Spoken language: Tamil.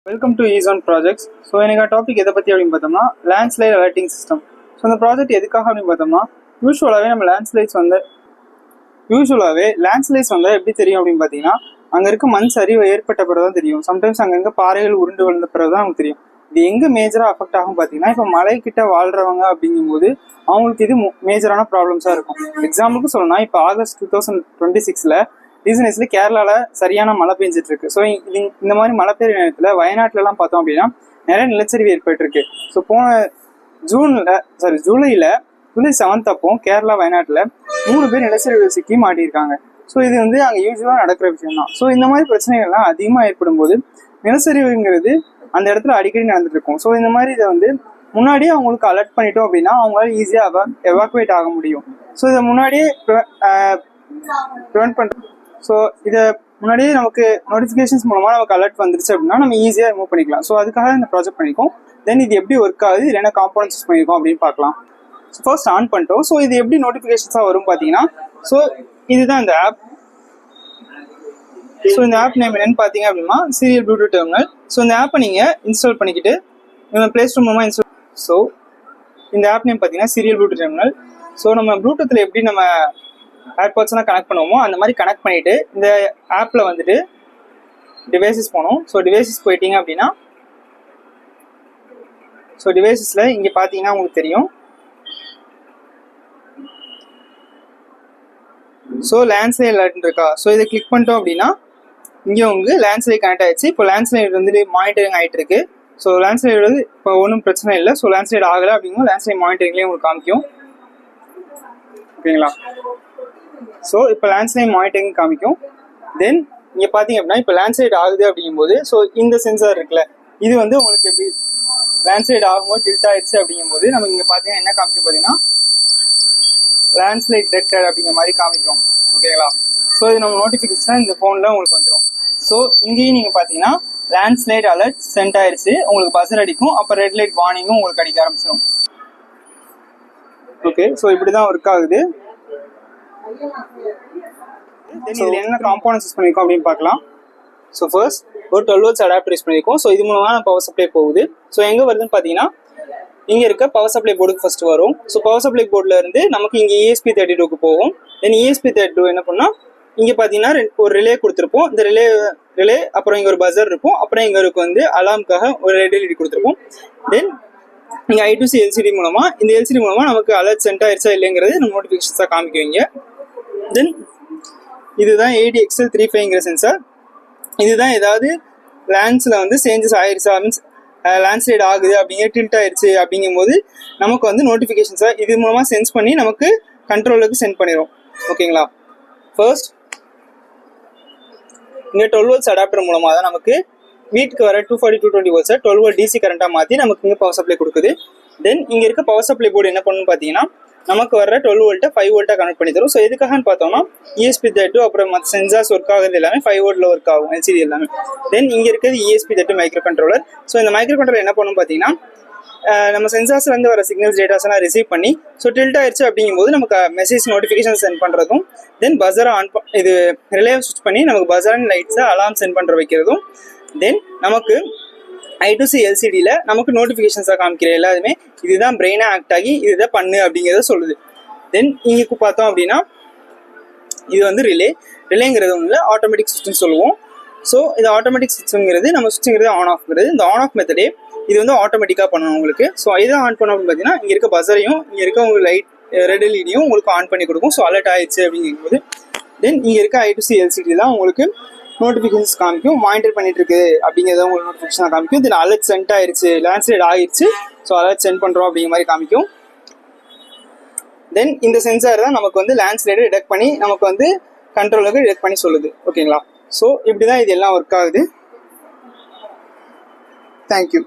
Welcome to Eesan projects. So எனக்கு டாபிக் எதை பற்றி அப்படின்னு பார்த்தோம்னா லேண்ட்ஸ்லைட் அலர்ட்டிங் சிஸ்டம். ஸோ இந்த ப்ராஜெக்ட் எதுக்காக அப்படின்னு பார்த்தோம்னா யூஸ்வலாகவே லேண்ட்ஸ்லைட்ஸ் வந்து எப்படி தெரியும் அப்படின்னு பார்த்தீங்கன்னா அங்கே இருக்க மண் சரிவு ஏற்பட்ட பிறகு தான் தெரியும். சம்டைம்ஸ் அங்கங்கே பாறைகள் உருண்டு விழுந்த பிறகு தான் நமக்கு தெரியும். இது எங்கே மேஜராக அஃபெக்ட் ஆகும் பார்த்தீங்கன்னா இப்போ மலைக்கிட்ட வாழ்கிறவங்க அப்படிங்கும்போது அவங்களுக்கு இது மேஜரான ப்ராப்ளம்ஸாக இருக்கும். எக்ஸாம்பிளுக்கு சொல்லணும்னா இப்போ ஆகஸ்ட் 2026 ரீசன்ஸ்ல கேரளாவில் சரியான மழை பெஞ்சிட்டு இருக்கு. ஸோ இந்த மாதிரி மழை பெய்யுற நேரத்தில் வயநாட்டிலலாம் பார்த்தோம் அப்படின்னா நிறைய நிலச்சரிவு ஏற்பட்டிருக்கு. ஸோ போன ஜூலை 7 அப்போ கேரளா வயநாட்டில் 3 பேர் நிலச்சரிவு சிக்கி மாட்டியிருக்காங்க. ஸோ இது வந்து அங்கே யூஸ்வலாக நடக்கிற விஷயம் தான். ஸோ இந்த மாதிரி பிரச்சனைகள்லாம் அதிகமாக ஏற்படும் போது நிலச்சரிவுங்கிறது அந்த இடத்துல அடிக்கடி நடந்துட்டு இருக்கும். ஸோ இந்த மாதிரி இதை வந்து முன்னாடியே அவங்களுக்கு அலர்ட் பண்ணிட்டோம் அப்படின்னா அவங்களால ஈஸியாக எவாக்குவேட் ஆக முடியும். ஸோ இதை முன்னாடியே ப்ரிவென்ட் பண்ணுறோம். ஸோ இதை முன்னாடியே நமக்கு நோட்டிஃபிகேஷன்ஸ் மூலமாக நமக்கு அலர்ட் வந்துருச்சு அப்படின்னா நம்ம ஈஸியாக ரிமூவ் பண்ணிக்கலாம். ஸோ அதுக்காக இந்த ப்ராஜெக்ட் பண்ணியிருக்கோம். தென் இது எப்படி ஒர்க் ஆகுது, இது என்ன காம்போனன்ட்ஸ் யூஸ் பண்ணியிருக்கோம் அப்படின்னு பார்க்கலாம். ஸோ ஃபர்ஸ்ட் ஆன் பண்ணிட்டோம். ஸோ இது எப்படி நோட்டிஃபிகேஷன்ஸாக வரும் பார்த்தீங்கன்னா, ஸோ இதுதான் இந்த ஆப். ஸோ இந்த ஆப் நேம் என்னன்னு பார்த்தீங்க அப்படின்னா சீரியல் ப்ளூடூத் டெர்மினல். ஸோ இந்த ஆப்பை நீங்கள் இன்ஸ்டால் பண்ணிக்கிட்டு ப்ளே ஸ்டோர் மூலமாக இன்ஸ்டால். ஸோ இந்த ஆப் நேம் பார்த்தீங்கன்னா சீரியல் ப்ளூடூத் டெர்மினல். ஸோ நம்ம ப்ளூடூத்தில் எப்படி நம்ம ஏர்பாட்ஸ்லாம் கனெக்ட் பண்ணுவோமோ அந்த மாதிரி கனெக்ட் பண்ணிவிட்டு இந்த ஆப்பில் வந்துட்டு டிவைசஸ் போகணும். ஸோ டிவைசஸ் போயிட்டீங்க அப்படின்னா ஸோ டிவைசஸில் இங்கே பார்த்தீங்கன்னா உங்களுக்கு தெரியும். ஸோ லேண்ட்ஸ்லைட் அலர்ட் இருக்கா. ஸோ இதை கிளிக் பண்ணிட்டோம் அப்படின்னா இங்கே உங்களுக்கு லேண்ட்ஸ்லைட் கனெக்ட் ஆகிடுச்சு. இப்போ லேண்ட்ஸ்லைட் வந்துட்டு மானிட்டரிங் ஆகிட்டு இருக்கு. ஸோ லேண்ட்ஸ்லைட் வந்து இப்போ ஒன்றும் பிரச்சனை இல்லை. ஸோ லேண்ட்ஸ்லைட் ஆகலை அப்படிங்கும் லேண்ட்ஸ்லைட் மானிட்டரிங்லேயே உங்களுக்கு காமிக்கும். ஓகேங்களா. ஸோ இப்போ லேண்ட்ஸ்லைட் மானிட்டரிங் காமிக்கும். தென் இங்கே பார்த்தீங்க அப்படின்னா இப்போ லேண்ட்ஸ்லைட் ஆகுது அப்படிங்கும்போது ஸோ இந்த சென்சார் இருக்குல்ல, இது வந்து உங்களுக்கு எப்படி லேண்ட்ஸ்லைட் ஆகும்போது டில்ட் ஆயிடுச்சு அப்படிங்கும்போது நம்ம இங்கே பார்த்தீங்கன்னா என்ன காமிக்கும் பார்த்தீங்கன்னா லேண்ட்ஸ்லைட் டிடெக்டட் அப்படிங்கிற மாதிரி காமிக்கும். ஓகேங்களா. ஸோ இது நம்ம நோட்டிஃபிகேஷன் இந்த ஃபோனில் உங்களுக்கு வந்துடும். ஸோ இங்கேயும் நீங்கள் பார்த்தீங்கன்னா லேண்ட்ஸ்லைட் அலர்ட் சென்ட் ஆயிடுச்சு, உங்களுக்கு பஸர் அடிக்கும். அப்போ ரெட் லைட் வார்னிங்கும் உங்களுக்கு அடிக்க ஆரம்பிச்சிடும். ஓகே. ஸோ இப்படி தான் ஒர்க் ஆகுது. இதில் என்ன காம்போனன்ட்ஸ் யூஸ் பண்ணியிருக்கோம் அப்படின்னு பார்க்கலாம். ஸோ ஃபர்ஸ்ட் ஒரு 12 volts அடாப்டர் யூஸ் பண்ணியிருக்கோம். ஸோ இது மூலமாக பவர் சப்ளை போகுது. ஸோ எங்கே வருதுன்னு பார்த்தீங்கன்னா இங்கே இருக்க பவர் சப்ளை போர்டுக்கு ஃபர்ஸ்ட் வரும். ஸோ பவர் சப்ளை போர்டில் இருந்து நமக்கு இங்கே ESP32க்கு போகும். தென் ESP32 என்ன பண்ணால் இங்கே பார்த்தீங்கன்னா ஒரு ரிலே கொடுத்துருப்போம். இந்த ரிலே அப்புறம் இங்கே ஒரு பஸர் இருக்கும். அப்புறம் இங்கே இருக்கு வந்து அலார்முக்காக ஒரு ரெட் எல்இடி கொடுத்துருப்போம். தென் இங்கே I2C LCD மூலமாக இந்த LCD மூலமாக நமக்கு அலர்ட் சென்ட் ஆயிடுச்சா இல்லைங்கிறது நம்ம நோட்டிஃபிகேஷன்ஸாக காமிக்குவீங்க. தென் இதுதான் ADXL35ங்கிற சென்சார். இதுதான் ஏதாவது லேண்ட்ஸில் வந்து சேஞ்சஸ் ஆயிடுச்சா, மீன்ஸ் லேண்ட்ஸ்லைட் ஆகுது அப்படிங்கிற டில்ட் ஆயிடுச்சு அப்படிங்கும்போது நமக்கு வந்து நோட்டிஃபிகேஷன்ஸாக இது மூலமாக சென்ஸ் பண்ணி நமக்கு கண்ட்ரோலுக்கு சென்ட் பண்ணிடும். ஓகேங்களா. ஃபர்ஸ்ட் இங்கே 12 volts அடாப்டர் மூலமாக தான் நமக்கு வீட்டுக்கு வர 240-220 volts 12 volt DC கரண்ட்டாக மாற்றி நமக்கு இங்கே பவர் சப்ளை கொடுக்குது. தென் இங்கே இருக்க பவர் சப்ளை போர்டு என்ன பண்ணணும்னு பார்த்தீங்கன்னா நமக்கு வர 12 volt 5 volt கனெக்ட் பண்ணி தரும். ஸோ எதுக்காகன்னு பார்த்தோம்னா ESP32 அப்புறம் மற்ற சென்சார்ஸ் ஒர்க் ஆகுது எல்லாமே 5 volt ஒர்க் ஆகும் LCD எல்லாமே. தென் இங்கே இருக்கிறது ESP32 மைக்ரோ கண்ட்ரோலர். ஸோ இந்த மைக்ரோ கண்ட்ரோலர் என்ன பண்ணணும் பார்த்தீங்கன்னா நம்ம சென்சார்ஸ்லேருந்து வர சிக்னல்ஸ் டேட்டாஸ்லாம் ரிசீவ் பண்ணி ஸோ டில்ட் ஆயிடுச்சு அப்படிங்கும்போது நமக்கு மெசேஜ் நோட்டிஃபிகேஷன் சென்ட் பண்ணுறதும், தென் பஸரை இது ரிலேவை ஸ்விட்ச் பண்ணி நமக்கு பஸர் அண்ட் லைட்ஸை அலார்ம் சென்ட் பண்ணுற வைக்கிறதும், தென் நமக்கு I2C LCDயில் நமக்கு நோட்டிஃபிகேஷன்ஸாக காமிக்கிற எல்லாருமே இதுதான் பிரெயினாக ஆக்ட் ஆகி இதுதான் பண்ணு அப்படிங்கிறத சொல்லுது. தென் இங்கே பார்த்தோம் அப்படின்னா இது வந்து ரிலேங்கிறது ஒன்றில் ஆட்டோமேட்டிக் சுவிட்ச்னு சொல்லுவோம். ஸோ இது ஆட்டோமேட்டிக் சுவிட்சுங்கிறது நம்ம சுவிட்சுங்கிறது ஆன் ஆஃப்ங்கிறது இந்த ஆன் ஆஃப் மெத்தடே இது வந்து ஆட்டோமேட்டிக்காக பண்ணணும் உங்களுக்கு. ஸோ இதை ஆன் பண்ணோம் அப்படின்னு பார்த்தீங்கன்னா இங்கே இருக்க பஸரையும் இங்கே இருக்க உங்களுக்கு லைட் ரெட் எல்இடியும் உங்களுக்கு ஆன் பண்ணி கொடுக்கும். ஸோ அலர்ட் ஆயிடுச்சு அப்படிங்கும்போது தென் இங்கே இருக்க I2C LCD தான் உங்களுக்கு நோட்டிஃபிகேஷன்ஸ் காமிக்கும். மானிட்டர் பண்ணிட்டு இருக்கு அப்படிங்கிறத உங்களுக்கு நோட்டிஃபிகேஷன் காமிக்கும். தென் அலர்ட் சென்ட் ஆயிடுச்சு, லேண்ட்ஸ்லைட் ஆயிடுச்சு, ஸோ அலர்ட் சென்ட் பண்ணுறோம் அப்படிங்கிற மாதிரி காமிக்கும். தென் இந்த சென்சார் தான் நமக்கு வந்து லேண்ட்ஸ்லைடை டிடெக்ட் பண்ணி நமக்கு வந்து கண்ட்ரோலுக்கு டிடெக்ட் பண்ணி சொல்லுது. ஓகேங்களா. ஸோ இப்படி தான் இது எல்லாம் ஒர்க் ஆகுது. தேங்க்யூ.